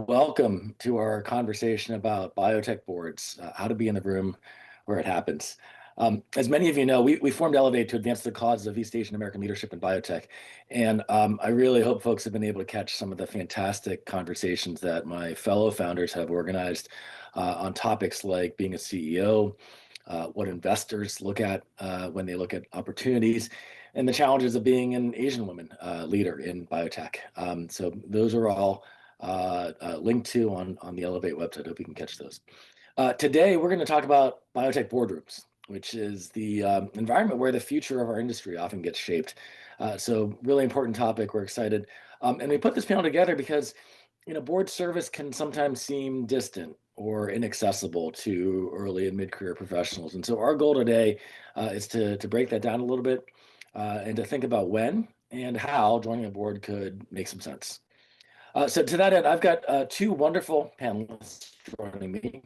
welcome to our conversation about biotech boards, how to be in the room where it happens. As many of you know, we formed Elevate to advance the cause of East Asian American leadership in biotech. And I really hope folks have been able to catch some of the fantastic conversations that my fellow founders have organized on topics like being a CEO, what investors look at when they look at opportunities, and the challenges of being an Asian woman leader in biotech. So those are all linked to on the Elevate website. Hope you can catch those. Today, we're going to talk about biotech boardrooms, which is the environment where the future of our industry often gets shaped. So really important topic. We're excited. And we put this panel together because board service can sometimes seem distant or inaccessible to early and mid-career professionals. And so our goal today is to break that down a little bit and to think about when and how joining a board could make some sense. So to that end, I've got two wonderful panelists joining me.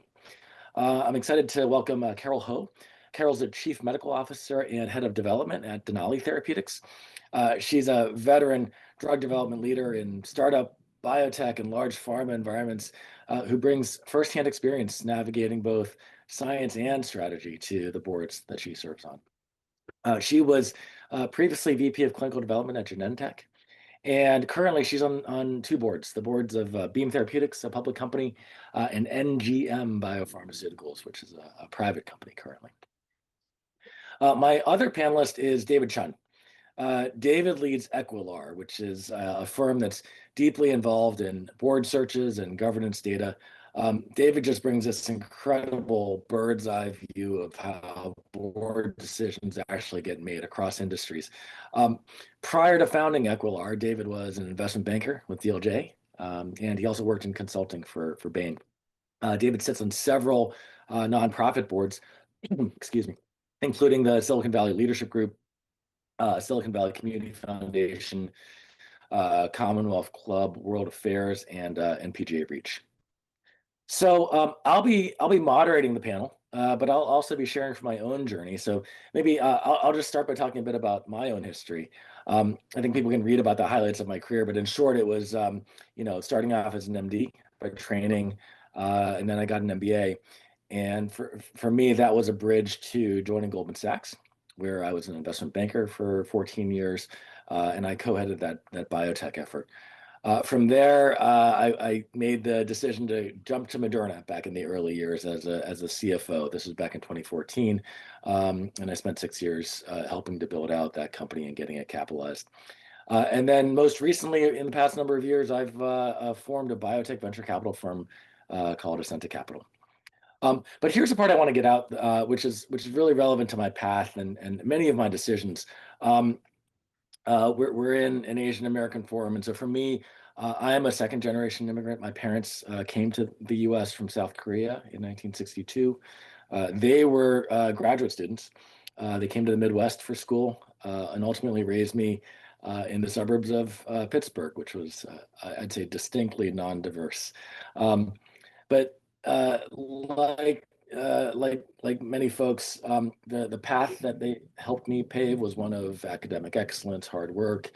I'm excited to welcome Carole Ho. Carole's the Chief Medical Officer and Head of Development at Denali Therapeutics. She's a veteran drug development leader in startup, biotech, and large pharma environments who brings firsthand experience navigating both science and strategy to the boards that she serves on. She was previously VP of Clinical Development at Genentech. And currently, she's on two boards, the boards of Beam Therapeutics, a public company, and NGM Biopharmaceuticals, which is a private company currently. My other panelist is David Chun. David leads Equilar, which is a firm that's deeply involved in board searches and governance data. David just brings this incredible bird's eye view of how board decisions actually get made across industries. Prior to founding Equilar, David was an investment banker with DLJ, and he also worked in consulting for Bain. David sits on several nonprofit boards, excuse me, including the Silicon Valley Leadership Group, Silicon Valley Community Foundation, Commonwealth Club, World Affairs, and PGA Reach. So I'll be moderating the panel, but I'll also be sharing from my own journey. So maybe I'll just start by talking a bit about my own history. I think people can read about the highlights of my career, but in short, it was starting off as an MD by training, and then I got an MBA. And for me, that was a bridge to joining Goldman Sachs, where I was an investment banker for 14 years, and I co-headed that biotech effort. From there, I made the decision to jump to Moderna back in the early years as a CFO. This was back in 2014, and I spent 6 years helping to build out that company and getting it capitalized. And then most recently, in the past number of years, I've formed a biotech venture capital firm called Ascenta Capital. But here's the part I want to get out, which is really relevant to my path and many of my decisions. We're in an Asian American forum, and so for me, I am a second generation immigrant. My parents came to the U.S. from South Korea in 1962. They were graduate students. They came to the Midwest for school and ultimately raised me in the suburbs of Pittsburgh, which was, I'd say, distinctly non-diverse. But like many folks, the path that they helped me pave was one of academic excellence, hard work,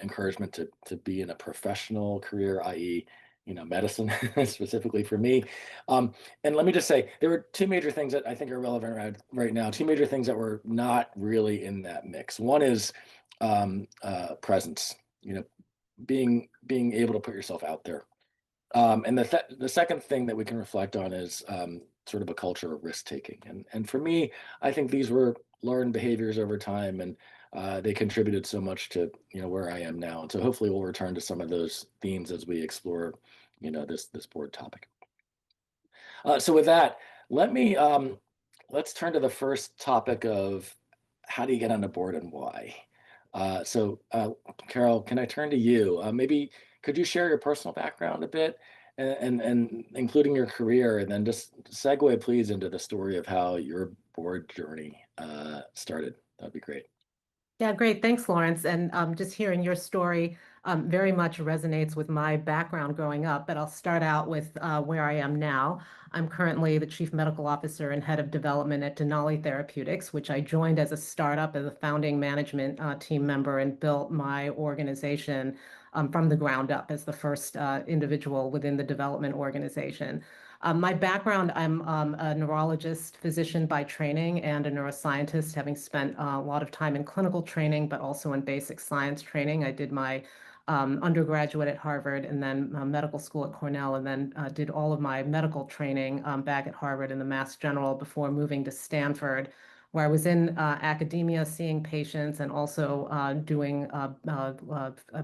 encouragement to be in a professional career, i.e., medicine specifically for me. And let me just say, there were two major things that I think are relevant right now. Two major things that were not really in that mix. One is presence. Being able to put yourself out there. And the second thing that we can reflect on is sort of a culture of risk taking. And for me, I think these were learned behaviors over time, and they contributed so much to where I am now. And so hopefully we'll return to some of those themes as we explore this board topic. So with that, let's turn to the first topic of how do you get on the board and why. So Carole, can I turn to you? Maybe could you share your personal background a bit and including your career, and then just segue please into the story of how your board journey started? That'd be great. Yeah, great. Thanks, Lawrence. And just hearing your story, very much resonates with my background growing up, but I'll start out with where I am now. I'm currently the Chief Medical Officer and Head of Development at Denali Therapeutics, which I joined as a startup as a founding management team member and built my organization from the ground up as the first individual within the development organization. My background, I'm a neurologist physician by training and a neuroscientist, having spent a lot of time in clinical training, but also in basic science training. I did my undergraduate at Harvard and then medical school at Cornell, and then did all of my medical training back at Harvard in the Mass General before moving to Stanford, where I was in academia seeing patients and also doing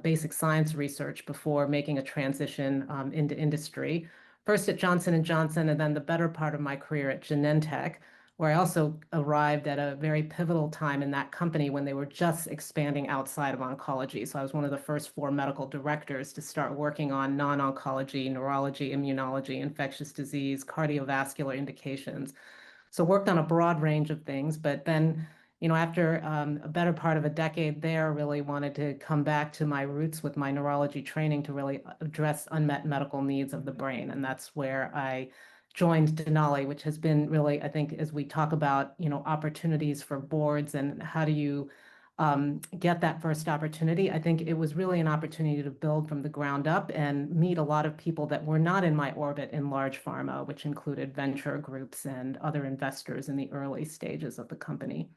basic science research before making a transition into industry. First at Johnson & Johnson, and then the better part of my career at Genentech, where I also arrived at a very pivotal time in that company when they were just expanding outside of oncology. So I was one of the first 4 medical directors to start working on non-oncology, neurology, immunology, infectious disease, cardiovascular indications. So worked on a broad range of things, but then, after a better part of a decade there, really wanted to come back to my roots with my neurology training to really address unmet medical needs of the brain. And that's where I joined Denali, which has been really, I think, as we talk about, opportunities for boards and how do you get that first opportunity. I think it was really an opportunity to build from the ground up and meet a lot of people that were not in my orbit in large pharma, which included venture groups and other investors in the early stages of the company.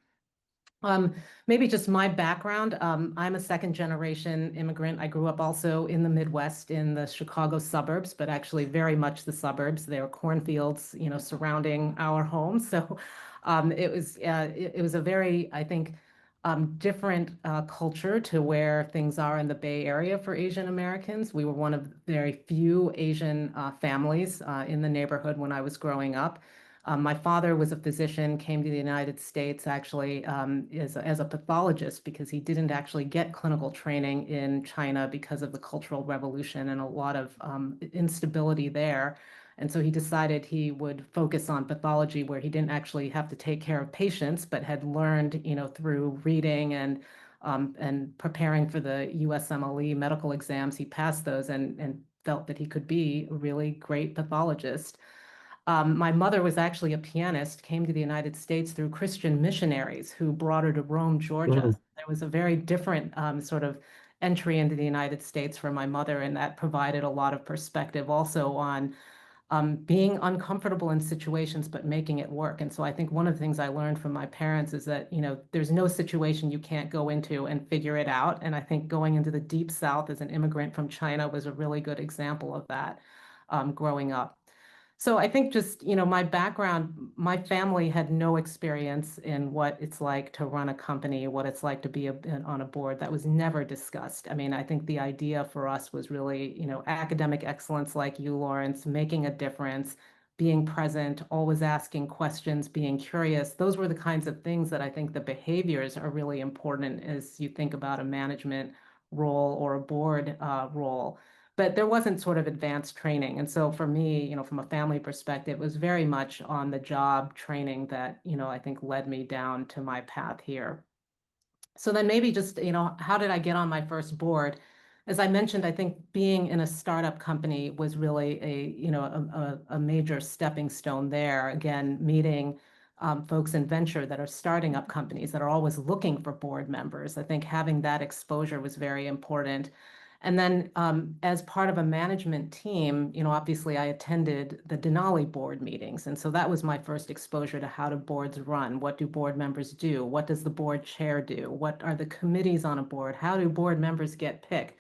Maybe just my background. I'm a second generation immigrant. I grew up also in the Midwest in the Chicago suburbs, but actually very much the suburbs. There were cornfields, surrounding our home. So it was a very, I think, different culture to where things are in the Bay Area for Asian Americans. We were one of very few Asian families in the neighborhood when I was growing up. My father was a physician, came to the United States actually as a pathologist because he didn't actually get clinical training in China because of the Cultural Revolution and a lot of instability there. And so he decided he would focus on pathology where he didn't actually have to take care of patients, but had learned, through reading and preparing for the USMLE medical exams. He passed those and felt that he could be a really great pathologist. My mother was actually a pianist, came to the United States through Christian missionaries who brought her to Rome, Georgia. Mhm. There was a very different sort of entry into the United States for my mother, and that provided a lot of perspective also on being uncomfortable in situations, but making it work. And so I think one of the things I learned from my parents is that, there's no situation you can't go into and figure it out. And I think going into the Deep South as an immigrant from China was a really good example of that growing up. So I think just, my background, my family had no experience in what it's like to run a company, what it's like to be on a board. That was never discussed. I mean, I think the idea for us was really, academic excellence like you, Lorence, making a difference, being present, always asking questions, being curious. Those were the kinds of things that I think the behaviors are really important as you think about a management role or a board role. But there wasn't sort of advanced training. And so for me, from a family perspective, it was very much on the job training that, I think led me down to my path here. So then maybe just, how did I get on my first board? As I mentioned, I think being in a startup company was really a major stepping stone there. Again, meeting folks in venture that are starting up companies that are always looking for board members. I think having that exposure was very important. And then as part of a management team, obviously I attended the Denali board meetings. And so that was my first exposure to how do boards run? What do board members do? What does the board chair do? What are the committees on a board? How do board members get picked?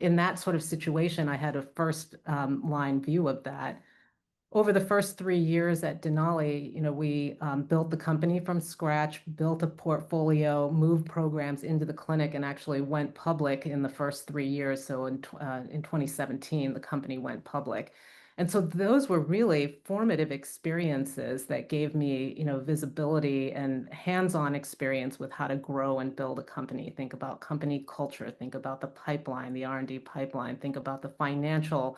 In that sort of situation, I had a first line view of that. Over the first 3 years at Denali, we built the company from scratch, built a portfolio, moved programs into the clinic, and actually went public in the first 3 years. So in 2017, the company went public. And so those were really formative experiences that gave me, visibility and hands-on experience with how to grow and build a company. Think about company culture, think about the pipeline, the R&D pipeline, think about the financial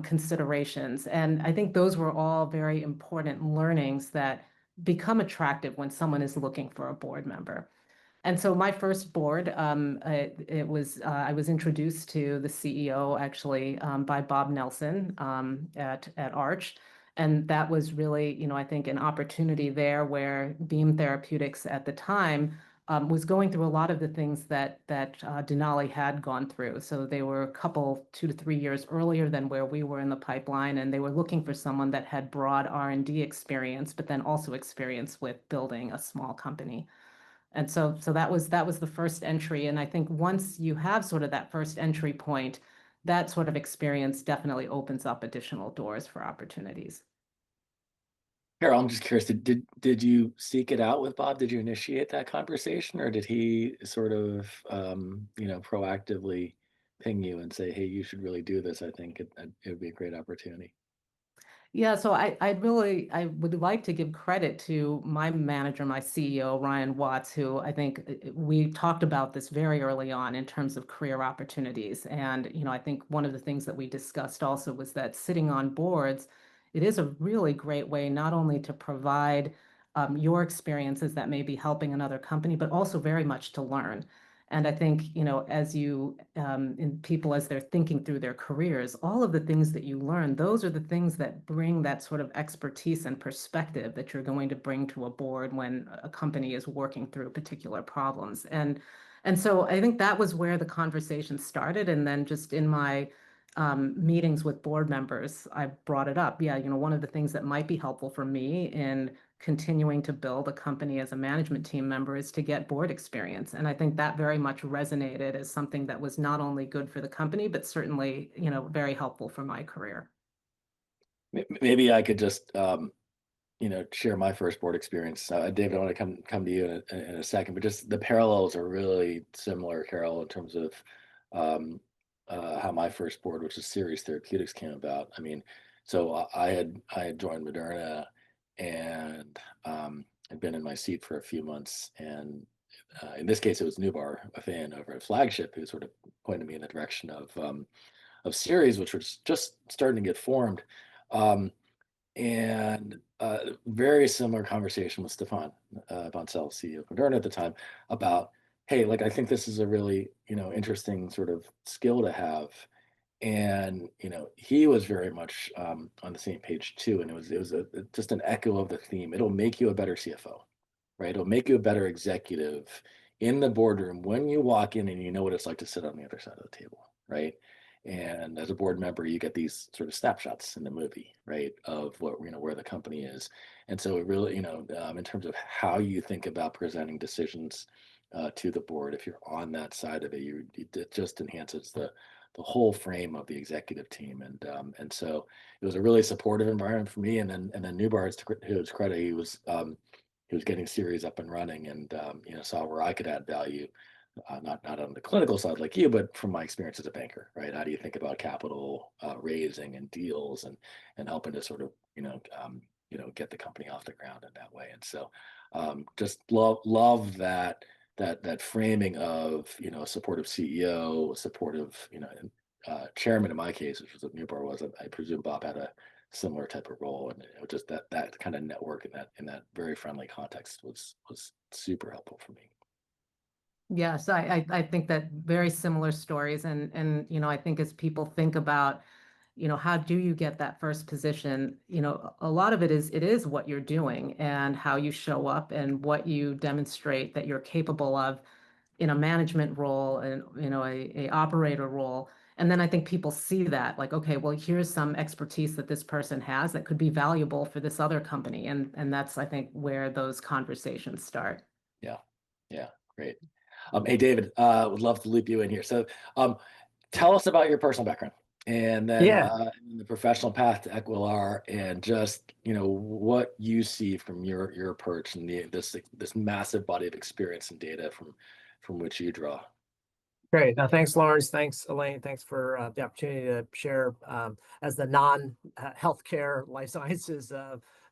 considerations. And I think those were all very important learnings that become attractive when someone is looking for a board member. And so my first board, I was introduced to the CEO actually by Bob Nelson at Arch. And that was really, I think an opportunity there where Beam Therapeutics at the time was going through a lot of the things that Denali had gone through. So they were a couple, 2 to 3 years earlier than where we were in the pipeline, and they were looking for someone that had broad R&D experience, but then also experience with building a small company. And so that was the first entry. And I think once you have sort of that first entry point, that sort of experience definitely opens up additional doors for opportunities. Carol, I'm just curious, did you seek it out with Bob? Did you initiate that conversation, or did he sort of proactively ping you and say, hey, you should really do this? I think it would be a great opportunity. Yeah, so I would like to give credit to my manager, my CEO, Ryan Watts, who I think we talked about this very early on in terms of career opportunities. And, I think one of the things that we discussed also was that sitting on boards, it is a really great way not only to provide your experiences that may be helping another company, but also very much to learn. And I think, as in people, as they're thinking through their careers, all of the things that you learn, those are the things that bring that sort of expertise and perspective that you're going to bring to a board when a company is working through particular problems. And so I think that was where the conversation started. And then just in my meetings with board members, I brought it up. Yeah, one of the things that might be helpful for me in continuing to build a company as a management team member is to get board experience. And I think that very much resonated as something that was not only good for the company, but certainly, very helpful for my career. Maybe I could just share my first board experience. David, I want to come to you in a second, but just the parallels are really similar, Carol, in terms of um, how my first board, which is Series Therapeutics, came about. I mean, so I had joined Moderna and had been in my seat for a few months, and in this case, it was Nubar, a fan over at Flagship, who sort of pointed me in the direction of Series, which was just starting to get formed. Um, and very similar conversation with Stefan Bancel, CEO of Moderna at the time, about, hey, like I think this is a really interesting sort of skill to have, and he was very much on the same page too, and it was just an echo of the theme. It'll make you a better CFO, right? It'll make you a better executive in the boardroom when you walk in and you know what it's like to sit on the other side of the table, right? And as a board member, you get these sort of snapshots in the movie, right, of what where the company is. And so it really, in terms of how you think about presenting decisions to the board, if you're on that side of it, it just enhances the whole frame of the executive team. And so it was a really supportive environment for me. And then Newbar, to his credit, he was getting Series up and running, and saw where I could add value, not on the clinical side like you, but from my experience as a banker, right? How do you think about capital raising and deals, and helping to sort of get the company off the ground in that way? And so just love that framing of a supportive CEO, a supportive chairman in my case, which was what Newbar was. I presume Bob had a similar type of role, and just that kind of network in that very friendly context was super helpful for me. Yes, I think that very similar stories. And I think as people think about, how do you get that first position? A lot of it is what you're doing and how you show up and what you demonstrate that you're capable of in a management role and, a operator role. And then I think people see that like, okay, well, here's some expertise that this person has that could be valuable for this other company. And that's, I think, where those conversations start. Yeah, yeah, great. Hey, David, would love to loop you in here. So, tell us about your personal background, and then Yeah, the professional path to Equilar, and just what you see from your perch and this massive body of experience and data from which you draw. great. Now, thanks, Lawrence. Thanks, Elaine. Thanks for the opportunity to share as the non-healthcare life sciences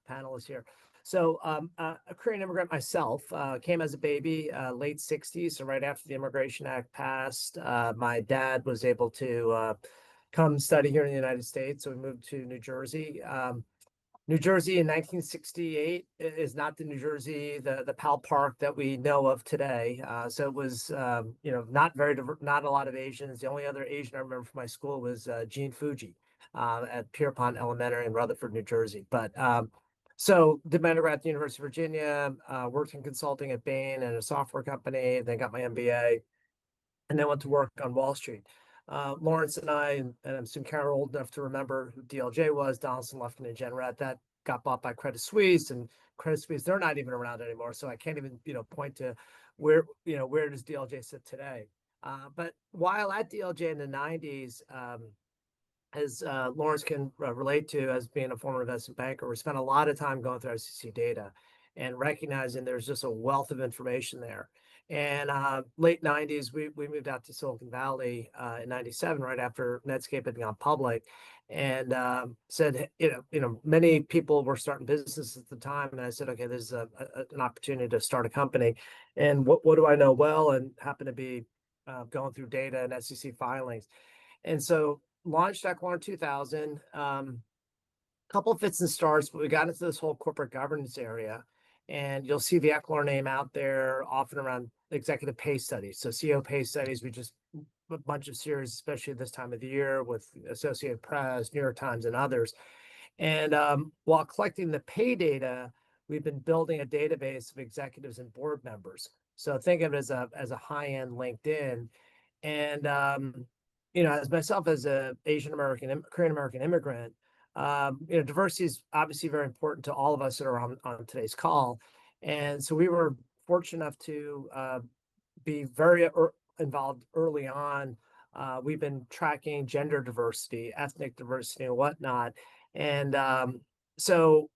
panelist here. So, a Korean immigrant myself, came as a baby, late 60s. So right after the Immigration Act passed, my dad was able to come study here in the United States. So we moved to New Jersey. New Jersey in 1968 is not the New Jersey, the Pal Park that we know of today. So it was, not not a lot of Asians. The only other Asian I remember from my school was Jean Fuji at Pierpont Elementary in Rutherford, New Jersey. But so did my undergrad at the University of Virginia, worked in consulting at Bain and a software company, then got my MBA, and then went to work on Wall Street. Lorence and I, and I'm assuming Carole old enough to remember who DLJ was, Donaldson, Lufkin, and Genentech, that got bought by Credit Suisse, and Credit Suisse, they're not even around anymore. So I can't even, point to where does DLJ sit today. But while at DLJ in the 90s, as Lorence can relate to as being a former investment banker, we spent a lot of time going through SEC data and recognizing there's just a wealth of information there. And late 90s, we moved out to Silicon Valley in 97, right after Netscape had gone public, and said, many people were starting businesses at the time. And I said, okay, there's an opportunity to start a company. And what do I know well? And happen to be going through data and SEC filings. And so launched Equilar in 2000, couple of fits and starts, but we got into this whole corporate governance area. And you'll see the Equilar name out there often around executive pay studies. So CEO pay studies, we just a bunch of series, especially this time of the year with Associated Press, New York Times, and others. And while collecting the pay data, we've been building a database of executives and board members. So think of it as a high-end LinkedIn. And as myself as a Asian American, Korean American immigrant, diversity is obviously very important to all of us that are on today's call. And so we were fortunate enough to be very involved early on. We've been tracking gender diversity, ethnic diversity, and whatnot. And so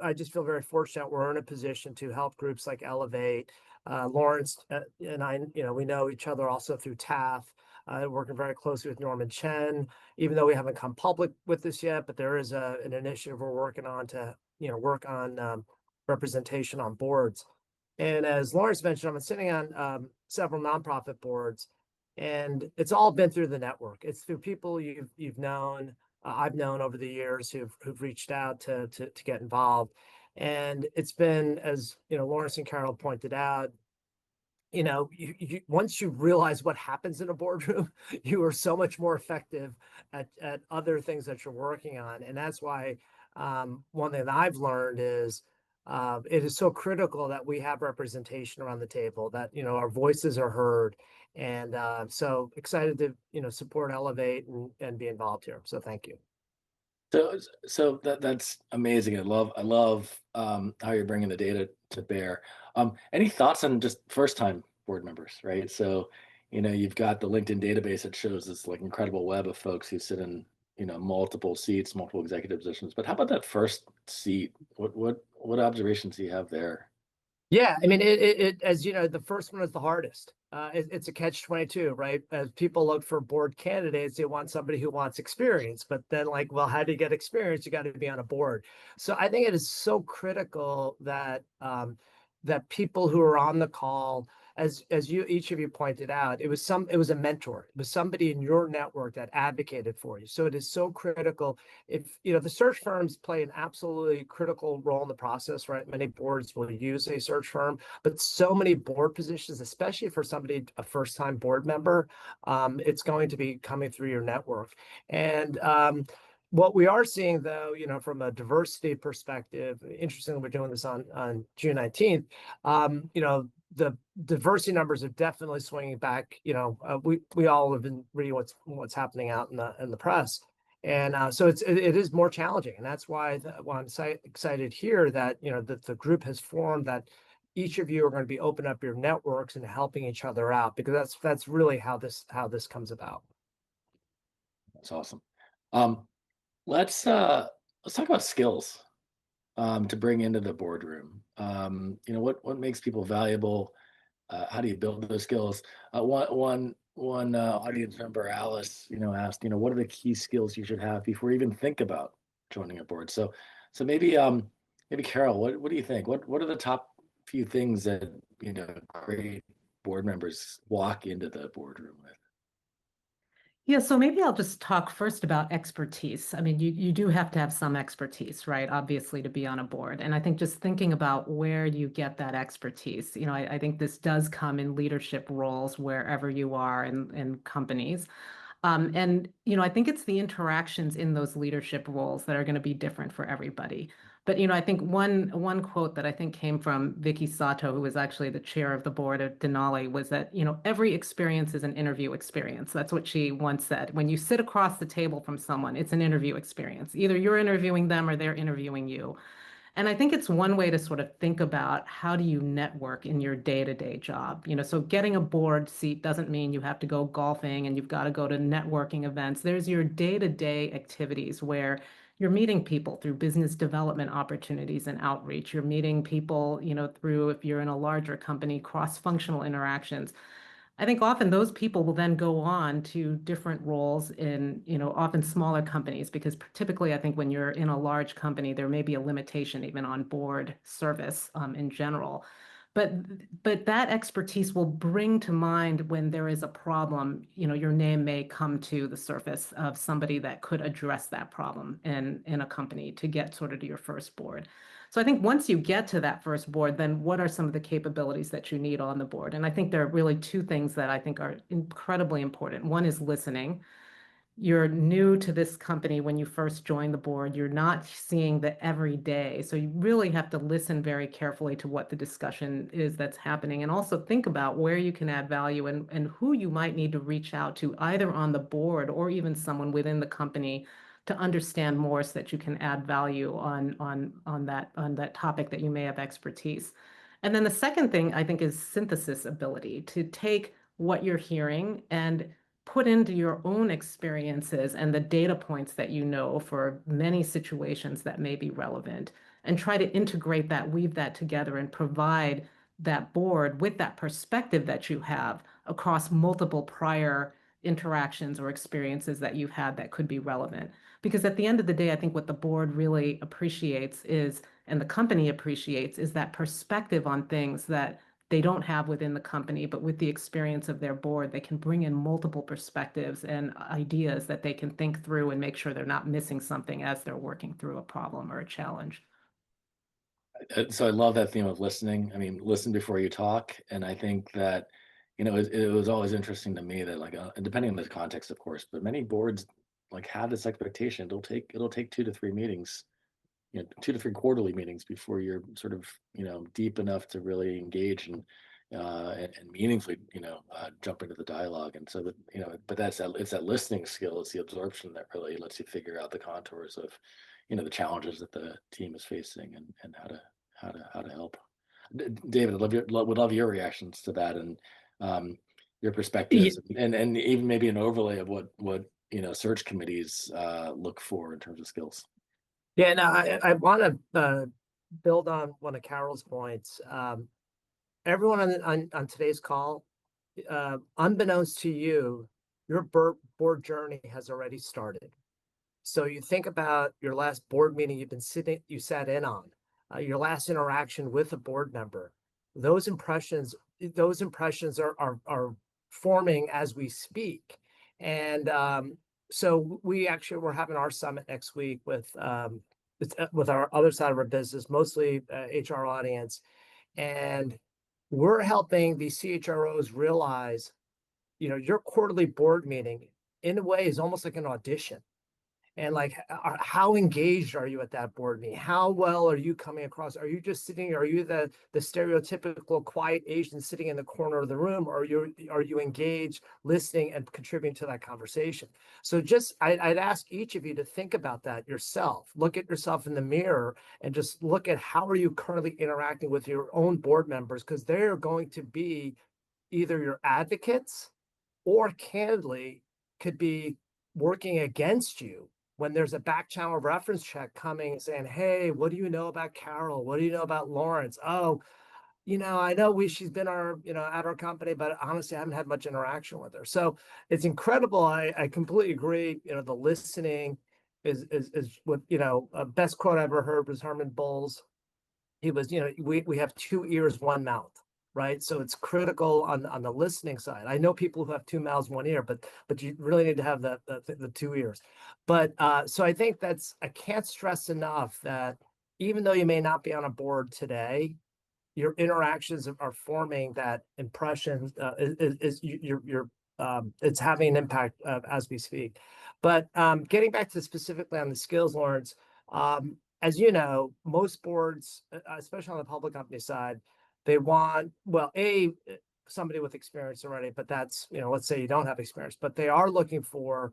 I just feel very fortunate we're in a position to help groups like Elevate. Lorence and I, we know each other also through TAF. Working very closely with Norman Chen, even though we haven't come public with this yet, but there is an initiative we're working on to, work on representation on boards. And as Lorence mentioned, I'm sitting on several nonprofit boards, and it's all been through the network. It's through people you've known, I've known over the years who've reached out to get involved. And it's been, as Lorence and Carole pointed out, once you realize what happens in a boardroom, you are so much more effective at other things that you're working on. And that's why one thing that I've learned is it is so critical that we have representation around the table, that, our voices are heard. And so excited to, support Elevate and be involved here. So thank you. So that's amazing. I love how you're bringing the data to bear. Any thoughts on just first-time board members, right? So, you've got the LinkedIn database that shows this like incredible web of folks who sit in, multiple seats, multiple executive positions. But how about that first seat? What observations do you have there? Yeah, I mean, it as you know, the first one is the hardest. It's a catch-22, right? As people look for board candidates, they want somebody who wants experience. But then, well, how do you get experience? You got to be on a board. So I think it is so critical that that people who are on the call, as each of you pointed out, it was a mentor. It was somebody in your network that advocated for you. So it is so critical. If the search firms play an absolutely critical role in the process, right? Many boards will use a search firm, but so many board positions, especially for somebody, a first-time board member, it's going to be coming through your network. And what we are seeing, though, from a diversity perspective, interestingly, we're doing this on June 19th. The diversity numbers are definitely swinging back. We all have been reading what's happening out in the press, and so it is more challenging, and that's why I'm excited here that that the group has formed, that each of you are going to be opening up your networks and helping each other out, because that's really how this comes about. That's awesome. Let's talk about skills to bring into the boardroom. What makes people valuable? How do you build those skills? One audience member, Alice, asked, what are the key skills you should have before you even think about joining a board? So maybe Carole, what do you think? What are the top few things that great board members walk into the boardroom with? Yeah, so maybe I'll just talk first about expertise. I mean, you do have to have some expertise, right? Obviously, to be on a board. And I think just thinking about where you get that expertise, I think this does come in leadership roles wherever you are in companies. I think it's the interactions in those leadership roles that are going to be different for everybody. But, I think one quote that I think came from Vicky Sato, who was actually the chair of the board at Denali, was that, every experience is an interview experience. That's what she once said. When you sit across the table from someone, it's an interview experience. Either you're interviewing them or they're interviewing you. And I think it's one way to sort of think about how do you network in your day-to-day job. So getting a board seat doesn't mean you have to go golfing and you've got to go to networking events. There's your day-to-day activities where you're meeting people through business development opportunities and outreach. You're meeting people, through, if you're in a larger company, cross-functional interactions. I think often those people will then go on to different roles in, often smaller companies, because typically I think when you're in a large company, there may be a limitation even on board service in general. But that expertise will bring to mind when there is a problem, your name may come to the surface of somebody that could address that problem in a company to get sort of to your first board. So I think once you get to that first board, then what are some of the capabilities that you need on the board? And I think there are really two things that I think are incredibly important. One is listening. You're new to this company when you first join the board. You're not seeing the everyday. So you really have to listen very carefully to what the discussion is that's happening, and also think about where you can add value and who you might need to reach out to, either on the board or even someone within the company, to understand more so that you can add value on that topic that you may have expertise. And then the second thing I think is synthesis ability, to take what you're hearing and put into your own experiences and the data points that you know for many situations that may be relevant, and try to integrate that, weave that together, and provide that board with that perspective that you have across multiple prior interactions or experiences that you've had that could be relevant. Because at the end of the day, I think what the board really appreciates is, and the company appreciates, is that perspective on things that they don't have within the company, but with the experience of their board, they can bring in multiple perspectives and ideas that they can think through and make sure they're not missing something as they're working through a problem or a challenge. So I love that theme of listening. I mean, listen before you talk. And I think that, it was always interesting to me that, like, and depending on the context, of course, but many boards like have this expectation. It'll take 2 to 3 meetings, 2 to 3 quarterly meetings before you're sort of, deep enough to really engage and meaningfully, jump into the dialogue. And so that, but it's that listening skill, it's the absorption that really lets you figure out the contours of, the challenges that the team is facing, and how to help. David, would love your reactions to that, and your perspectives, and even maybe an overlay of what search committees look for in terms of skills. Yeah, no, I want to build on one of Carole's points. Everyone on today's call, unbeknownst to you, your board journey has already started. So you think about your last board meeting you sat in on, your last interaction with a board member. Those impressions are forming as we speak. And so we're having our summit next week with our other side of our business, mostly HR audience, and we're helping these CHROs realize, your quarterly board meeting in a way is almost like an audition. And like, how engaged are you at that board meeting? How well are you coming across? Are you just sitting? Are you the stereotypical quiet Asian sitting in the corner of the room? Or are you engaged, listening, and contributing to that conversation? So I'd ask each of you to think about that yourself. Look at yourself in the mirror and just look at how are you currently interacting with your own board members, because they're going to be either your advocates or candidly could be working against you when there's a back channel reference check coming saying, hey, what do you know about Carole? What do you know about Lorence? Oh, I know she's been at our company, but honestly, I haven't had much interaction with her. So it's incredible. I completely agree. The listening is what, best quote I ever heard was Herman Bowles. He was, we have 2 ears, 1 mouth. right? So it's critical on the listening side. I know people who have 2 mouths, 1 ear, but you really need to have the 2 ears. But so I think I can't stress enough that even though you may not be on a board today, your interactions are forming that impression. It's having an impact as we speak. But getting back to specifically on the skills, Lorence, as you know, most boards, especially on the public company side, they want, well, somebody with experience already, but that's, let's say you don't have experience, but they are looking for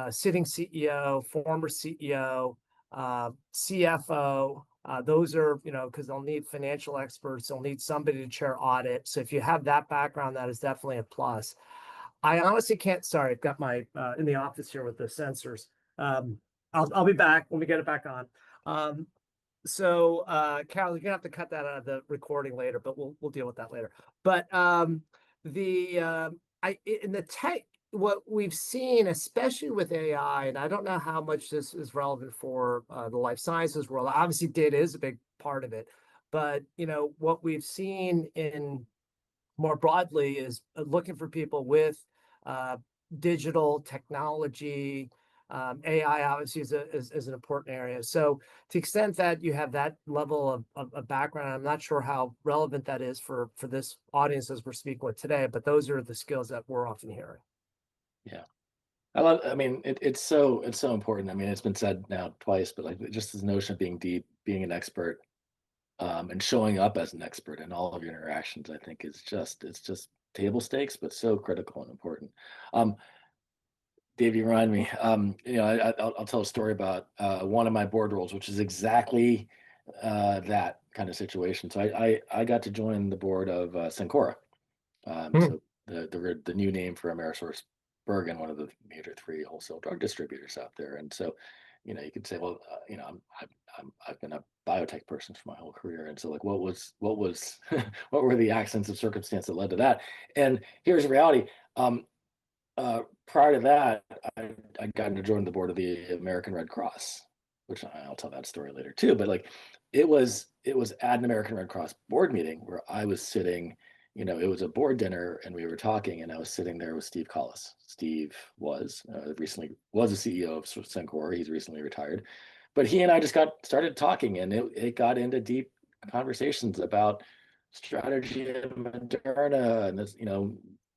sitting CEO, former CEO, CFO. Those are, because they'll need financial experts, they'll need somebody to chair audit. So if you have that background, that is definitely a plus. I honestly can't, sorry, I've got my, in the office here with the sensors. I'll be back when we get it back on. So Carole, you're gonna have to cut that out of the recording later, but we'll deal with that later. But in the tech, what we've seen, especially with AI, and I don't know how much this is relevant for the life sciences world. Obviously, data is a big part of it, but what we've seen in more broadly is looking for people with digital technology. AI obviously is an important area. So to the extent that you have that level of background, I'm not sure how relevant that is for this audience as we're speaking with today, but those are the skills that we're often hearing. Yeah. I mean, it's so important. I mean, it's been said now twice, but like just this notion of being deep, being an expert, and showing up as an expert in all of your interactions, I think it's just table stakes, but so critical and important. Dave, you remind me, I'll tell a story about one of my board roles, which is exactly that kind of situation. So I got to join the board of Cencora. So the new name for AmerisourceBergen, one of the major 3 wholesale drug distributors out there. And so, you could say, well, I've been a biotech person for my whole career, and so like, what were the accidents of circumstance that led to that? And here's the reality. Prior to that, I got to join the board of the American Red Cross, which I'll tell that story later too. But like, it was at an American Red Cross board meeting where I was sitting. It was a board dinner, and we were talking, and I was sitting there with Steve Collis. Steve was a CEO of Cencora. He's recently retired, but he and I just started talking, and it got into deep conversations about strategy of Moderna and this,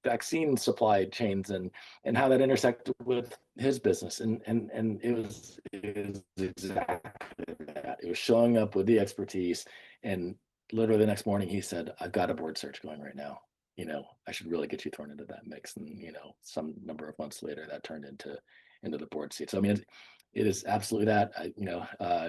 vaccine supply chains and how that intersected with his business. And it was exactly that. It was showing up with the expertise, and literally the next morning he said, I've got a board search going right now. I should really get you thrown into that mix. And, some number of months later that turned into the board seat. So, I mean, it is absolutely that,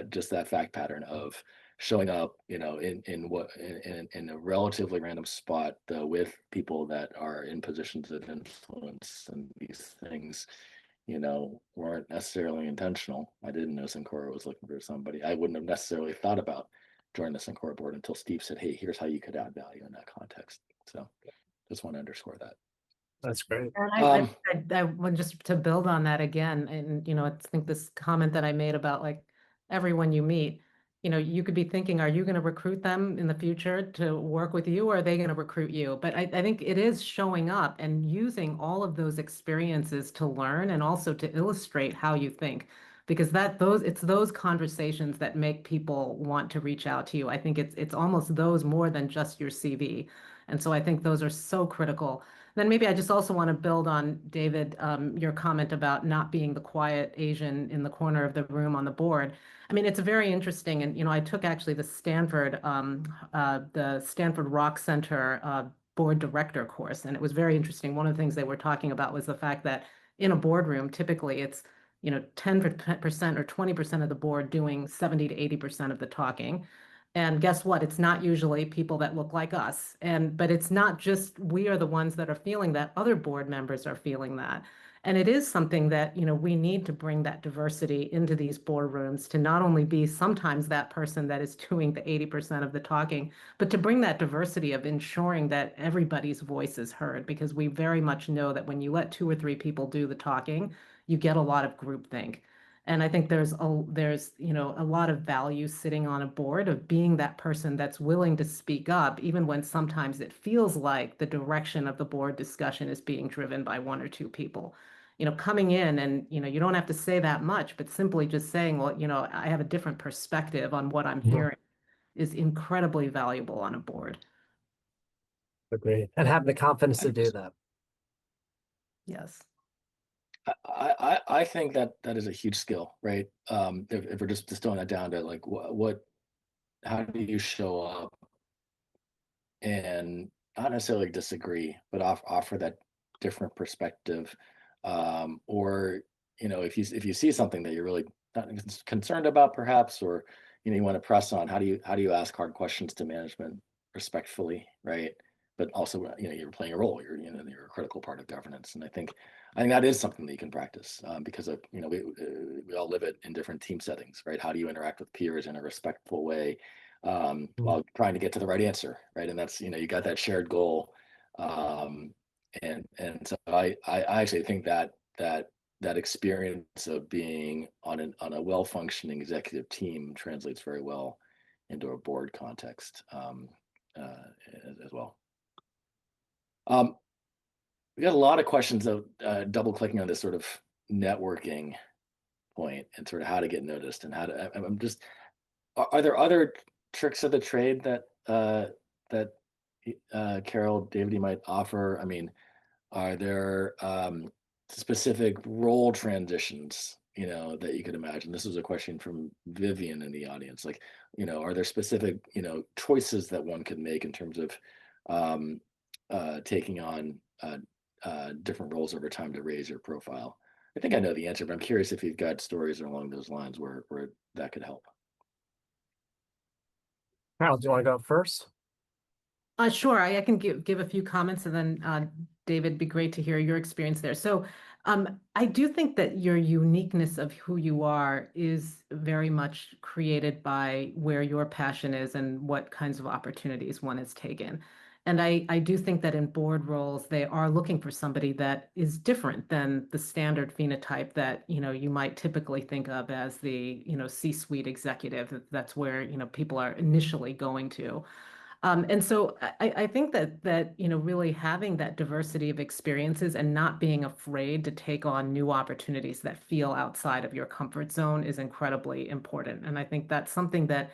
just that fact pattern of showing up, in a relatively random spot, though, with people that are in positions of influence, and these things, weren't necessarily intentional. I didn't know Cencora was looking for somebody. I wouldn't have necessarily thought about joining the Cencora board until Steve said, hey, here's how you could add value in that context. So just want to underscore that. That's great. And I want just to build on that again, and I think this comment that I made about like everyone you meet, you could be thinking, are you going to recruit them in the future to work with you, or are they going to recruit you? But I think it is showing up and using all of those experiences to learn and also to illustrate how you think, because it's those conversations that make people want to reach out to you. I think it's almost those more than just your CV. And so I think those are so critical. Then maybe I just also want to build on, David, your comment about not being the quiet Asian in the corner of the room on the board. I mean, it's very interesting. And, I took actually the Stanford Rock Center board director course, and it was very interesting. One of the things they were talking about was the fact that in a boardroom, typically it's, 10% or 20% of the board doing 70 to 80% of the talking. And guess what? It's not usually people that look like us. But it's not just we are the ones that are feeling that, other board members are feeling that. And it is something that, we need to bring that diversity into these boardrooms, to not only be sometimes that person that is doing the 80% of the talking, but to bring that diversity of ensuring that everybody's voice is heard, because we very much know that when you let 2 or 3 people do the talking, you get a lot of groupthink. And I think there's a lot of value sitting on a board of being that person that's willing to speak up, even when sometimes it feels like the direction of the board discussion is being driven by one or two people. Coming in and, you don't have to say that much, but simply just saying, well, I have a different perspective on what I'm hearing is incredibly valuable on a board. Agree. And having the confidence to do that. Yes. I think that is a huge skill, right? If we're just distilling that down to like how do you show up and not necessarily disagree, but offer that different perspective, or if you see something that you're really not concerned about, perhaps, or you want to press on, how do you ask hard questions to management respectfully, right? But also, you're playing a role. You're a critical part of governance, and I think that is something that you can practice, because of we all live it in different team settings, right? How do you interact with peers in a respectful way, while trying to get to the right answer, right? And that's you got that shared goal, and so I actually think that experience of being on a well-functioning executive team translates very well into a board context, as well. We got a lot of questions of double clicking on this sort of networking point and sort of how to get noticed and how to. I'm just. Are there other tricks of the trade that Carole, David, you might offer? I mean, are there specific role transitions, that you could imagine? This was a question from Vivian in the audience. Like, are there specific, choices that one could make in terms of taking on different roles over time to raise your profile? I think I know the answer, but I'm curious if you've got stories along those lines where that could help. Carole, do you want to go first? Sure, I can give a few comments, and then David, it'd be great to hear your experience there. So I do think that your uniqueness of who you are is very much created by where your passion is and what kinds of opportunities one has taken. And I do think that in board roles, they are looking for somebody that is different than the standard phenotype that, you might typically think of as the, C-suite executive. That's where, people are initially going to. And so I think that really having that diversity of experiences and not being afraid to take on new opportunities that feel outside of your comfort zone is incredibly important. And I think that's something that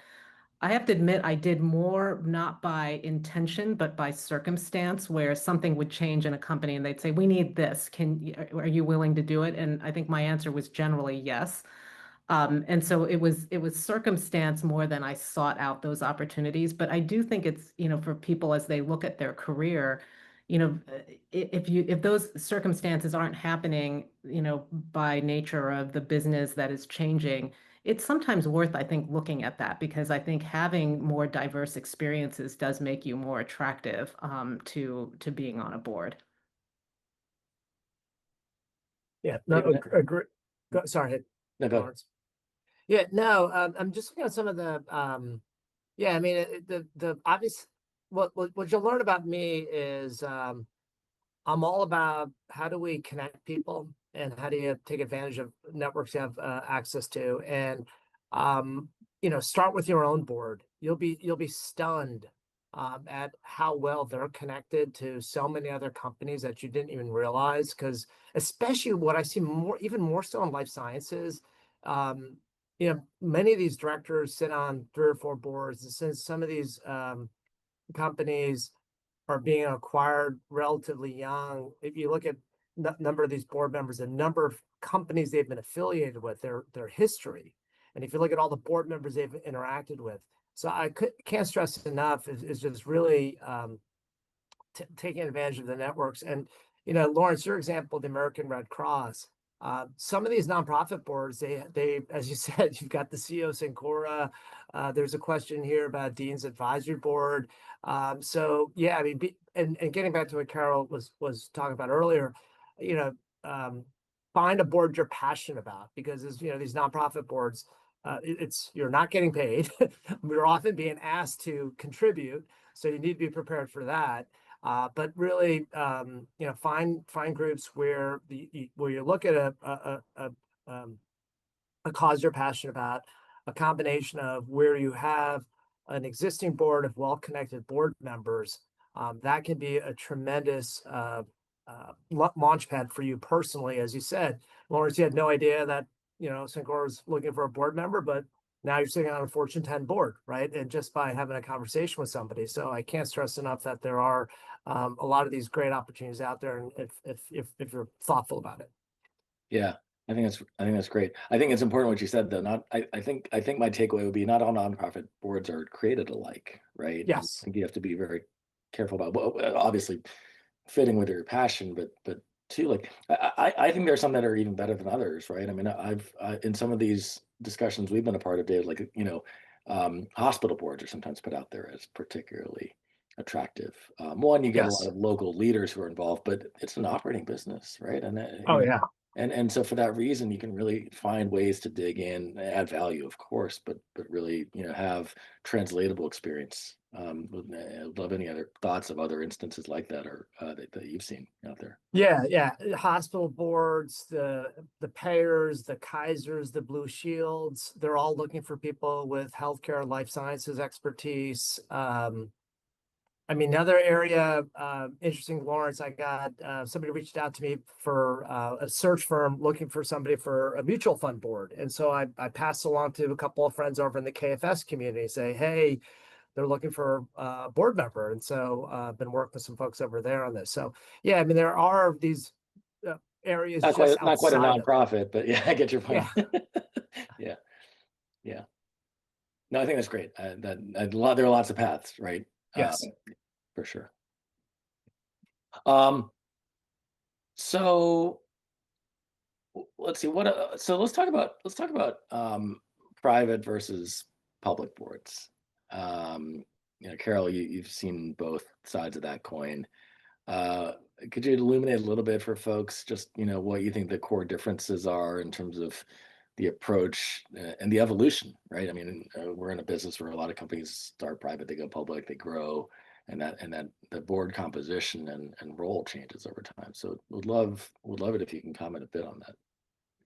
I have to admit I did more not by intention, but by circumstance, where something would change in a company and they'd say, "We need this. Are you willing to do it?" And I think my answer was generally yes. And so it was circumstance more than I sought out those opportunities. But I do think it's, for people as they look at their career, if those circumstances aren't happening, by nature of the business that is changing, it's sometimes worth, I think, looking at that, because I think having more diverse experiences does make you more attractive, to being on a board. Yeah, no, David? agree. Sorry, No, go ahead. Lorence. Yeah, no, I'm just looking at some of the, yeah, I mean, the obvious, what you'll learn about me is, I'm all about how do we connect people and how do you take advantage of networks you have access to, and start with your own board. You'll be stunned at how well they're connected to so many other companies that you didn't even realize. Because especially what I see even more so in life sciences, many of these directors sit on 3 or 4 boards, and since some of these companies are being acquired relatively young, if you look at number of these board members, the number of companies they've been affiliated with, their history, and if you look at all the board members they've interacted with, so I can't stress enough is just really taking advantage of the networks. And Lorence, your example, the American Red Cross. Some of these nonprofit boards, they, as you said, you've got the CEO Syncora. There's a question here about Dean's Advisory Board. So yeah, I mean, and getting back to what Carole was talking about earlier, find a board you're passionate about, because as these nonprofit boards, you're not getting paid. We're often being asked to contribute, so you need to be prepared for that. But really, find groups where you look at a cause you're passionate about, a combination of where you have an existing board of well-connected board members, that can be a tremendous launch pad for you personally. As you said, Lorence, you had no idea that, Cencora was looking for a board member, but now you're sitting on a Fortune 10 board, right? And just by having a conversation with somebody. So I can't stress enough that there are a lot of these great opportunities out there, and if you're thoughtful about it. Yeah, I think that's great. I think it's important what you said though. I think my takeaway would be not all nonprofit boards are created alike, right? Yes. I think you have to be very careful about, well, obviously fitting with your passion, but too, like I think there's some that are even better than others, right? I mean, I've in some of these discussions we've been a part of, Dave, like hospital boards are sometimes put out there as particularly attractive. One, you get a lot Yes. of local leaders who are involved, but it's an operating business, right? And Oh, yeah. and so for that reason, you can really find ways to dig in, add value, of course, but really, have translatable experience. I'd love any other thoughts of other instances like that or that you've seen out there. Yeah. Hospital boards, the payers, the Kaisers, the Blue Shields, they're all looking for people with healthcare, life sciences expertise. I mean, another area, interesting, Lorence, I got somebody reached out to me for a search firm looking for somebody for a mutual fund board. And so I passed along to a couple of friends over in the KFS community, say, hey, they're looking for a board member. And so I've been working with some folks over there on this. So yeah, I mean, there are these areas Not just quite a outside of. nonprofit, but yeah, I get your point. Yeah. Yeah. No, I think that's great. There are lots of paths, right? Yes. For sure. So let's see so let's talk about private versus public boards. Carole, you've seen both sides of that coin. Could you illuminate a little bit for folks just what you think the core differences are in terms of the approach and the evolution, right? I mean, we're in a business where a lot of companies start private, they go public, they grow, and that the board composition and role changes over time. So would love it if you can comment a bit on that.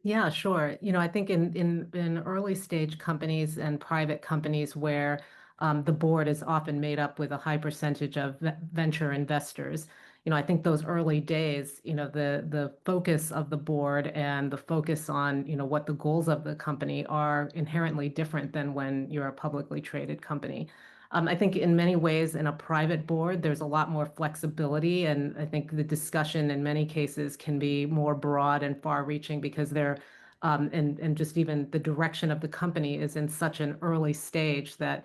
Yeah, sure. I think in early stage companies and private companies where the board is often made up with a high percentage of venture investors, I think those early days, the focus of the board and the focus on, what the goals of the company are inherently different than when you're a publicly traded company. I think in many ways in a private board, there's a lot more flexibility. And I think the discussion in many cases can be more broad and far reaching because and just even the direction of the company is in such an early stage that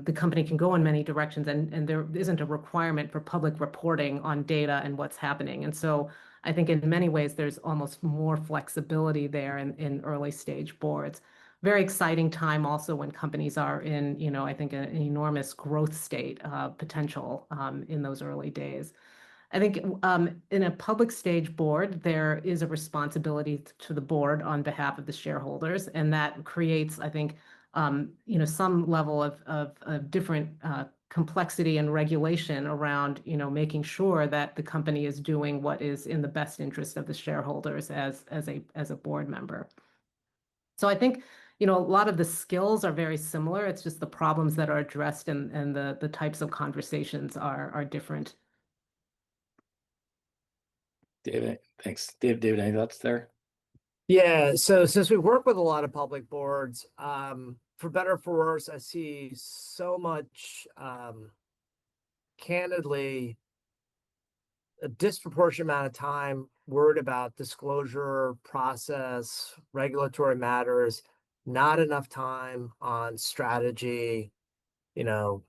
the company can go in many directions and there isn't a requirement for public reporting on data and what's happening. And so I think in many ways, there's almost more flexibility there in early stage boards. Very exciting time also when companies are in, I think an enormous growth state potential in those early days. I think in a public stage board, there is a responsibility to the board on behalf of the shareholders, and that creates, I think, some level of different complexity and regulation around, making sure that the company is doing what is in the best interest of the shareholders as a board member. So I think, a lot of the skills are very similar. It's just the problems that are addressed and the types of conversations are different. David, thanks. David, any thoughts there? Yeah, so since we work with a lot of public boards, for better or for worse, I see so much, candidly, a disproportionate amount of time worried about disclosure process, regulatory matters, not enough time on strategy, knowing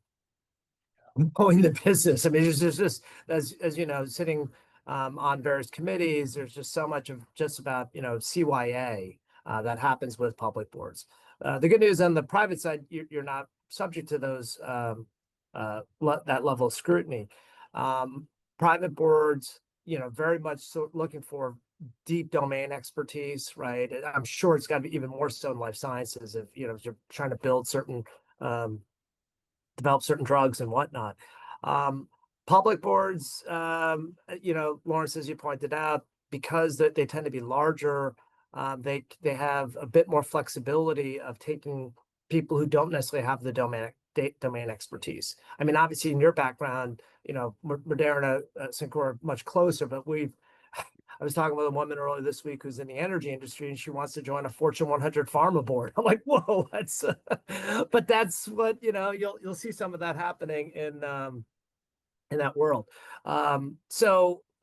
the business. I mean, there's just as you know, sitting on various committees, there's just so much of just about CYA that happens with public boards. The good news on the private side, you're not subject to those that level of scrutiny. Private boards, very much so looking for deep domain expertise, right? I'm sure it's got to be even more so in life sciences if if you're trying to build certain develop certain drugs and whatnot. Public boards, Lorence, as you pointed out, because they tend to be larger, They have a bit more flexibility of taking people who don't necessarily have the domain expertise. I mean, obviously in your background, Moderna, Cencora are much closer, but I was talking with a woman earlier this week who's in the energy industry, and she wants to join a Fortune 100 pharma board. I'm like, whoa, but that's what, you'll see some of that happening in that world. Yeah,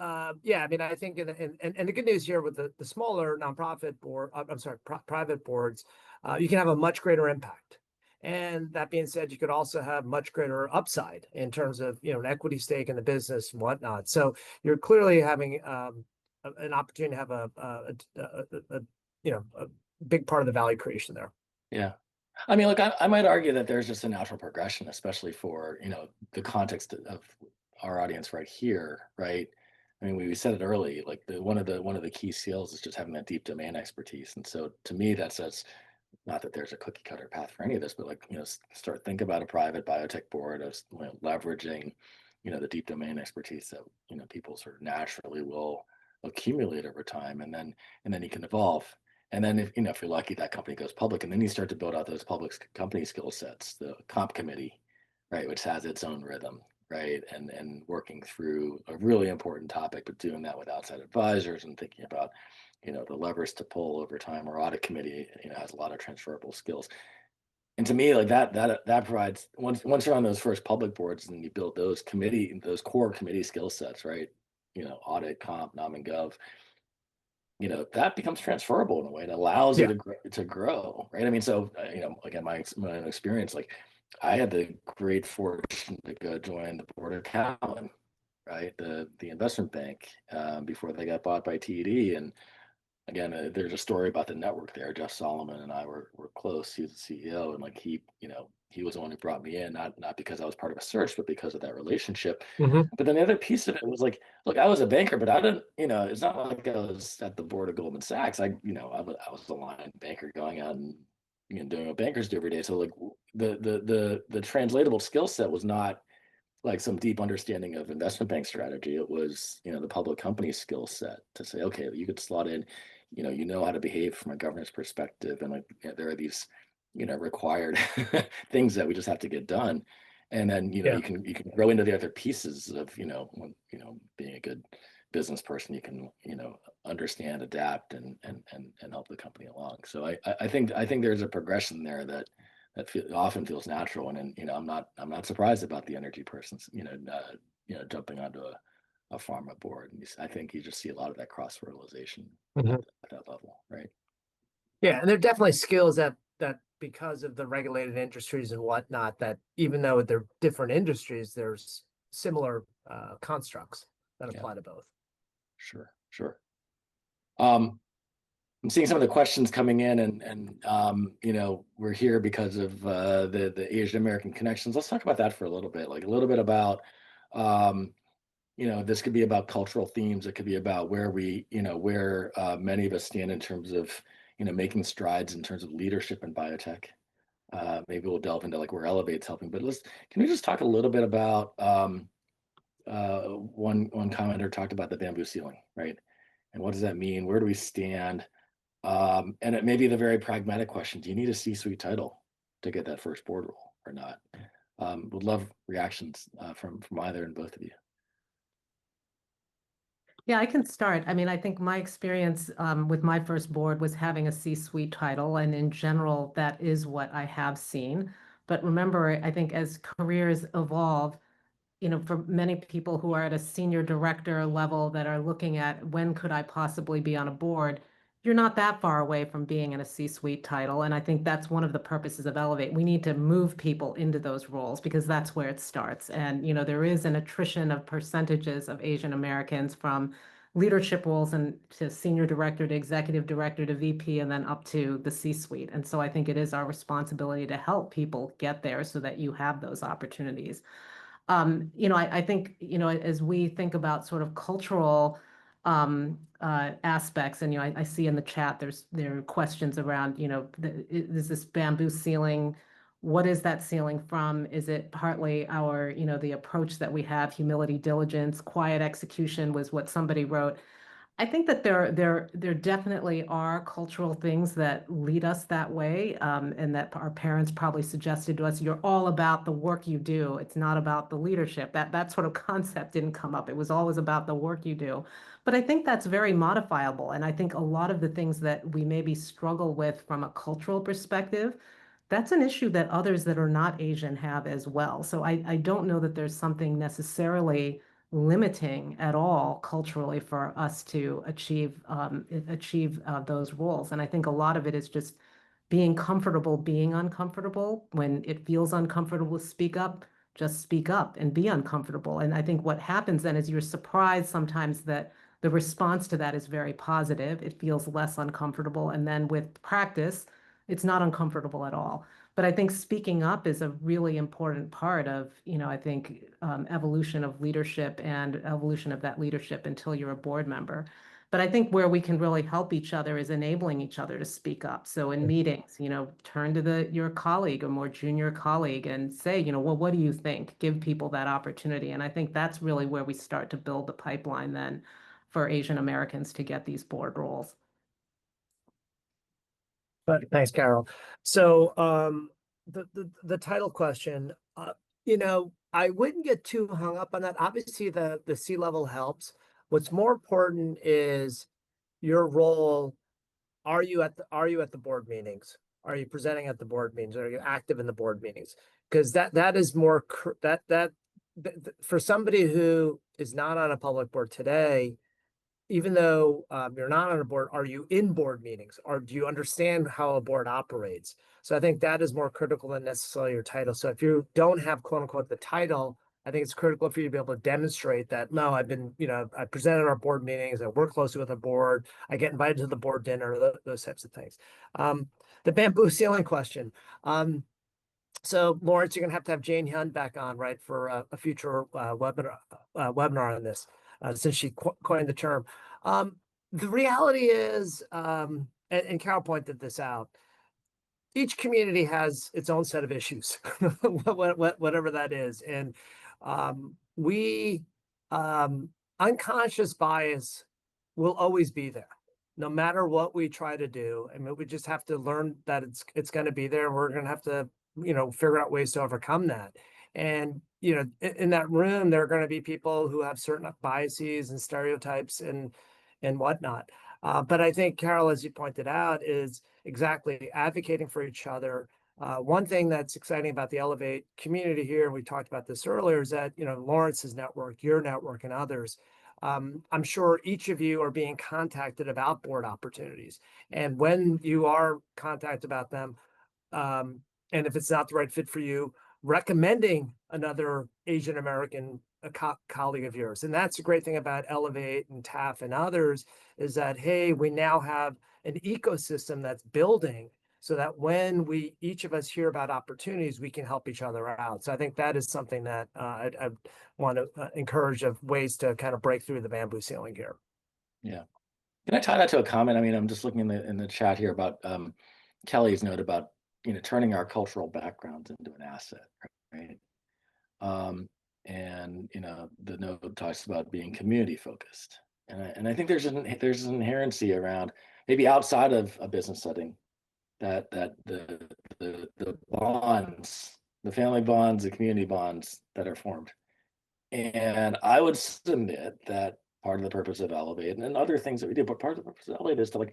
I mean, I think, and the good news here with the smaller nonprofit board, I'm sorry, private boards, you can have a much greater impact. And that being said, you could also have much greater upside in terms of, an equity stake in the business and whatnot. So you're clearly having an opportunity to have a big part of the value creation there. Yeah. I mean, look, I might argue that there's just a natural progression, especially for, the context of our audience right here, right? I mean, we said it early, like one of the key skills is just having that deep domain expertise. And so to me, that says, not that there's a cookie cutter path for any of this, but start think about a private biotech board of leveraging, the deep domain expertise that, people sort of naturally will accumulate over time, and then you can evolve. And then if you're lucky, that company goes public, and then you start to build out those public company skill sets, the comp committee, right, which has its own rhythm, right, and working through a really important topic, but doing that with outside advisors and thinking about, the levers to pull over time. Or audit committee, has a lot of transferable skills. And to me, like that provides, once you're on those first public boards and you build those core committee skill sets, right, audit, comp, nom and gov, that becomes transferable in a way that allows you to grow, right? I mean, so again, my own experience, like I had the great fortune to go join the board of Cowen, right, the investment bank, before they got bought by TD. And again, there's a story about the network there. Jeff Solomon and I were close. He was the CEO, and like he was the one who brought me in, not because I was part of a search, but because of that relationship. Mm-hmm. But then the other piece of it was like, look, I was a banker, but I didn't, it's not like I was at the board of Goldman Sachs. I was a line banker going out and doing what bankers do every day. So like the translatable skill set was not like some deep understanding of investment bank strategy. It was, the public company skill set to say, okay, you could slot in, how to behave from a governance perspective. And like, there are these, required things that we just have to get done. And then, you can grow into the other pieces of, when, being a good business person, you can, understand, adapt, and help the company along. So I think there's a progression there that often feels natural. And then, I'm not surprised about the energy persons, jumping onto a pharma board. And I think you just see a lot of that cross fertilization Mm-hmm. at that level, right? Yeah, and there are definitely skills that because of the regulated industries and whatnot, that even though they're different industries, there's similar constructs that apply to both. Sure. I'm seeing some of the questions coming in, and we're here because of the Asian American connections. Let's talk about that for a little bit, like a little bit about, this could be about cultural themes. It could be about where where many of us stand in terms of, making strides in terms of leadership in biotech. Maybe we'll delve into like where Elevate's helping, but can we just talk a little bit about one commenter talked about the bamboo ceiling, right? And what does that mean? Where do we stand? And it may be the very pragmatic question: do you need a C-suite title to get that first board role or not? Would love reactions from either and both of you. Yeah, I can start. I mean, I think my experience with my first board was having a C-suite title, and in general, that is what I have seen. But remember, I think as careers evolve, for many people who are at a senior director level that are looking at when could I possibly be on a board, you're not that far away from being in a C-suite title. And I think that's one of the purposes of Elevate. We need to move people into those roles because that's where it starts. And, there is an attrition of percentages of Asian Americans from leadership roles and to senior director to executive director to VP and then up to the C-suite. And so I think it is our responsibility to help people get there so that you have those opportunities. I think, as we think about sort of cultural aspects, and, I see in the chat, there are questions around, is this bamboo ceiling, what is that ceiling from? Is it partly our, the approach that we have, humility, diligence, quiet execution was what somebody wrote. I think that there definitely are cultural things that lead us that way, and that our parents probably suggested to us, you're all about the work you do. It's not about the leadership. That sort of concept didn't come up. It was always about the work you do. But I think that's very modifiable. And I think a lot of the things that we maybe struggle with from a cultural perspective, that's an issue that others that are not Asian have as well. So I don't know that there's something necessarily limiting at all culturally for us to achieve those roles. And I think a lot of it is just being comfortable being uncomfortable. When it feels uncomfortable to speak up, just speak up and be uncomfortable. And I think what happens then is you're surprised sometimes that the response to that is very positive. It feels less uncomfortable. And then with practice, it's not uncomfortable at all. But I think speaking up is a really important part of, I think evolution of leadership and evolution of that leadership until you're a board member. But I think where we can really help each other is enabling each other to speak up. So in meetings, turn to your colleague or more junior colleague and say, well, what do you think? Give people that opportunity. And I think that's really where we start to build the pipeline then for Asian Americans to get these board roles. But thanks, Carole. So the title question, I wouldn't get too hung up on that. Obviously, the C-level helps. What's more important is your role. Are you at the board meetings? Are you presenting at the board meetings? Are you active in the board meetings? Because that is more for somebody who is not on a public board today, even though you're not on a board, are you in board meetings? Or do you understand how a board operates? So I think that is more critical than necessarily your title. So if you don't have, quote unquote, the title, I think it's critical for you to be able to demonstrate that, no, I've been, I presented at our board meetings, I work closely with the board, I get invited to the board dinner, those types of things. The bamboo ceiling question. So Lorence, you're gonna have Jane Hyun back on, right, for a future webinar on this. Since she coined the term. The reality is, and Carole pointed this out, each community has its own set of issues, whatever that is. And unconscious bias will always be there, no matter what we try to do. I mean, we just have to learn that it's going to be there. We're going to have to, figure out ways to overcome that. And in that room, there are going to be people who have certain biases and stereotypes and whatnot. But I think, Carole, as you pointed out, is exactly advocating for each other. One thing that's exciting about the Elevate community here, and we talked about this earlier, is that, Lorence's network, your network, and others, I'm sure each of you are being contacted about board opportunities. And when you are contacted about them, and if it's not the right fit for you, recommending another Asian American colleague of yours. And that's the great thing about Elevate and TAF and others, is that, hey, we now have an ecosystem that's building so that when each of us hear about opportunities, we can help each other out. So I think that is something that I want to encourage, of ways to kind of break through the bamboo ceiling here. Yeah. Can I tie that to a comment? I mean, I'm just looking in the chat here about Kelly's note about turning our cultural backgrounds into an asset, right? And the note talks about being community focused, and I think there's an inherency around, maybe outside of a business setting, that the bonds, the family bonds, the community bonds that are formed. And I would submit that part of the purpose of Elevate and other things that we do, but part of the purpose of Elevate is to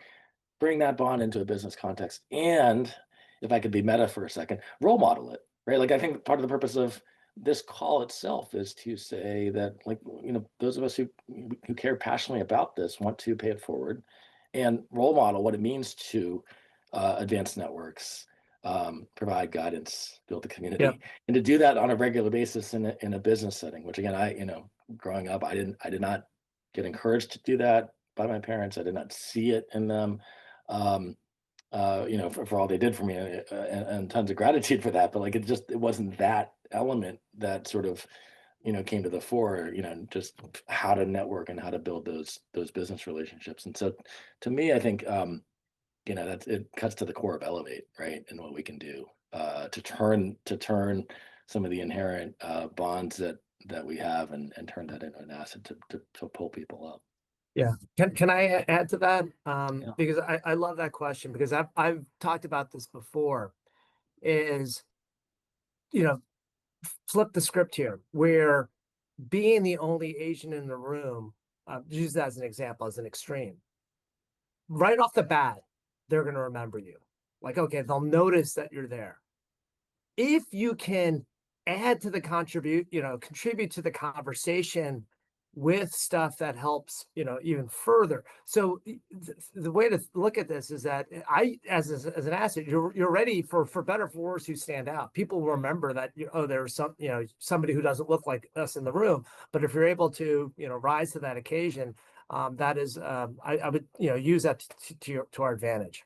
bring that bond into a business context. And if I could be meta for a second, role model it, right? I think part of the purpose of this call itself is to say that, those of us who care passionately about this want to pay it forward and role model what it means to advance networks, provide guidance, build a community, and to do that on a regular basis in a business setting. Which again, growing up, I did not get encouraged to do that by my parents. I did not see it in them. For all they did for me, and tons of gratitude for that. But it wasn't that element that sort of, came to the fore, just how to network and how to build those business relationships. And so to me, I think, it cuts to the core of Elevate, right? And what we can do to turn some of the inherent bonds that we have and turn that into an asset to pull people up. Yeah. Can I add to that? Yeah. Because I love that question, because I've talked about this before, is, you know, flip the script here, where being the only Asian in the room, use that as an example, as an extreme, right off the bat, they're going to remember you. Like, okay, they'll notice that you're there. If you can add to the contribute to the conversation with stuff that helps, even further. So the way to look at this is that as an asset, you're ready for better, for worse, you stand out. People will remember that, there's somebody who doesn't look like us in the room. But if you're able to, rise to that occasion, that is, I would, use that to our advantage.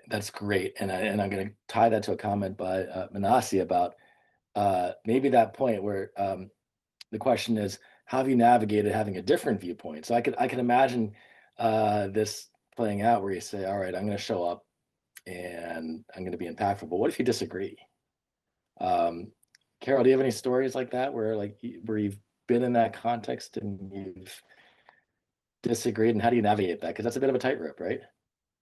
That's great, and I'm going to tie that to a comment by Manasi about maybe that point where the question is, how have you navigated having a different viewpoint? So I can imagine this playing out where you say, all right, I'm going to show up and I'm going to be impactful, but what if you disagree? Carole, do you have any stories like that where where you've been in that context and you've disagreed, and how do you navigate that? Because that's a bit of a tightrope, right?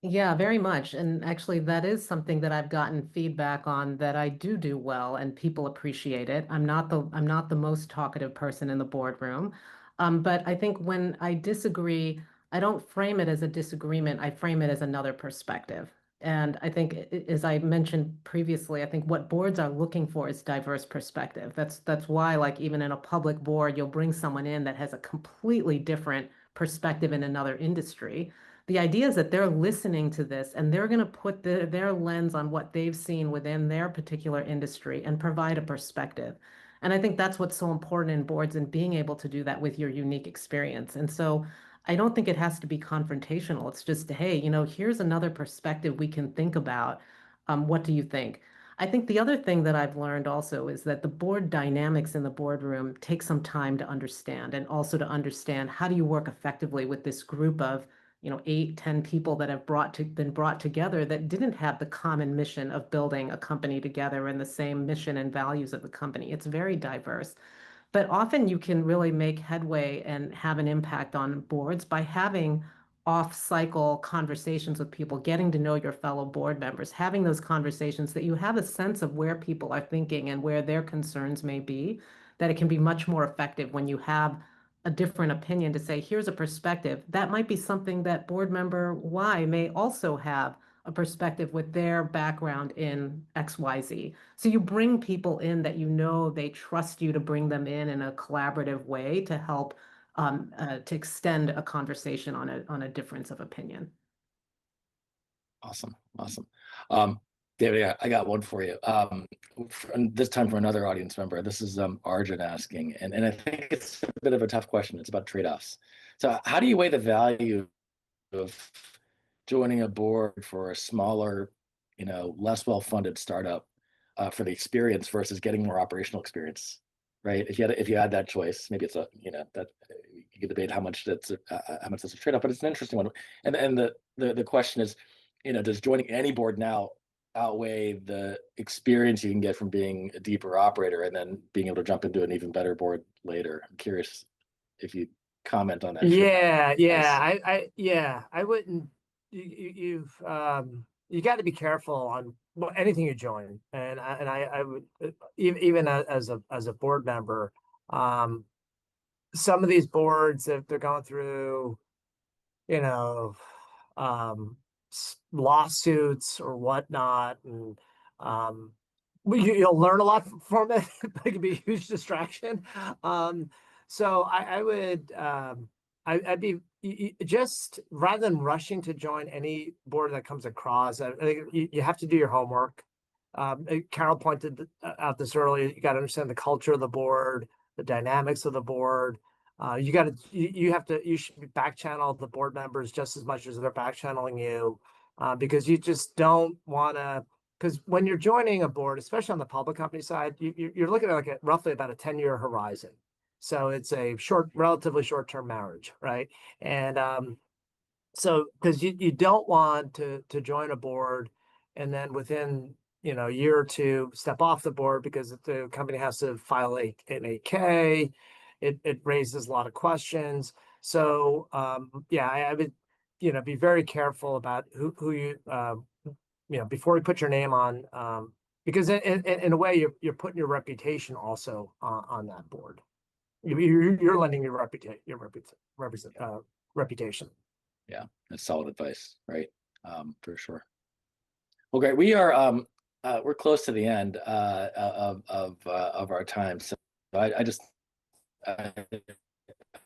Yeah, very much. And actually, that is something that I've gotten feedback on, that I do well, and people appreciate it. I'm not the most talkative person in the boardroom. But I think when I disagree, I don't frame it as a disagreement. I frame it as another perspective. And I think, as I mentioned previously, I think what boards are looking for is diverse perspective. That's why, like, even in a public board, you'll bring someone in that has a completely different perspective in another industry. The idea is that they're listening to this and they're going to put their lens on what they've seen within their particular industry and provide a perspective. And I think that's what's so important in boards, and being able to do that with your unique experience. And so I don't think it has to be confrontational. It's just, hey, here's another perspective we can think about. What do you think? I think the other thing that I've learned also is that the board dynamics in the boardroom take some time to understand, and also to understand, how do you work effectively with this group of 8, 10 people that have been brought together, that didn't have the common mission of building a company together and the same mission and values of the company. It's very diverse. But often you can really make headway and have an impact on boards by having off-cycle conversations with people, getting to know your fellow board members, having those conversations, that you have a sense of where people are thinking and where their concerns may be, that it can be much more effective when you have a different opinion to say, here's a perspective. That might be something that board member Y may also have a perspective with their background in XYZ. So you bring people in that they trust you to bring them in a collaborative way to help to extend a conversation on a difference of opinion. Awesome. David, I got one for you. And this time for another audience member. This is Arjun asking, and I think it's a bit of a tough question. It's about trade-offs. So how do you weigh the value of joining a board for a smaller, less well-funded startup for the experience versus getting more operational experience, right? If you had that choice, maybe it's that you could debate how much that's a trade-off, but it's an interesting one. And the question is, does joining any board now outweigh the experience you can get from being a deeper operator and then being able to jump into an even better board later? I'm curious if you comment on that. I wouldn't. You got to be careful on anything you join, and I would, even as a board member, some of these boards, if they're going through, you know, lawsuits or whatnot, and you'll learn a lot from it. It can be a huge distraction. So I would, I'd be just, rather than rushing to join any board that comes across, I think you have to do your homework. Carole pointed out this earlier. You got to understand the culture of the board, the dynamics of the board. You should back channel the board members just as much as they're back channeling you, because you just don't want to. Because when you're joining a board, especially on the public company side, you're looking at roughly about a 10-year horizon. So it's a relatively short-term marriage, right? And so because you don't want to join a board and then within a year or two step off the board because the company has to file an 8K, it raises a lot of questions. So yeah, I would, be very careful about who you, before you put your name on, because in a way you're putting your reputation also on that board. You're lending your reputation. Yeah, that's solid advice, right? For sure. Well, great. We're close to the end of our time, so I just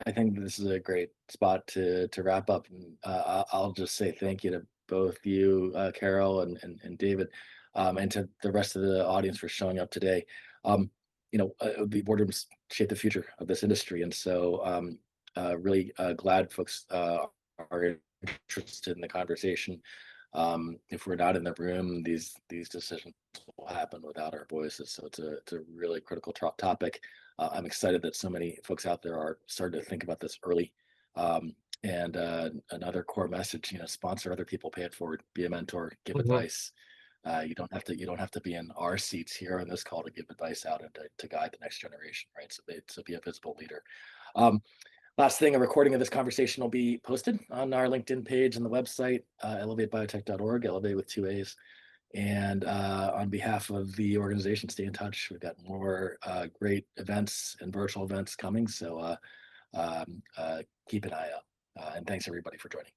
I think this is a great spot to wrap up. And I'll just say thank you to both you, Carole and David, and to the rest of the audience for showing up today. The boardrooms shape the future of this industry, and so really glad folks are interested in the conversation. If we're not in the room, these decisions will happen without our voices. So it's a really critical topic. I'm excited that so many folks out there are starting to think about this early. And another core message, sponsor other people, pay it forward, be a mentor, give advice. You don't have to be in our seats here on this call to give advice out and to guide the next generation, right? So be a visible leader. Last thing, a recording of this conversation will be posted on our LinkedIn page and the website, elevatebiotech.org, elevate with 2 A's. And on behalf of the organization, stay in touch. We've got more great events and virtual events coming, so keep an eye out. And thanks everybody for joining.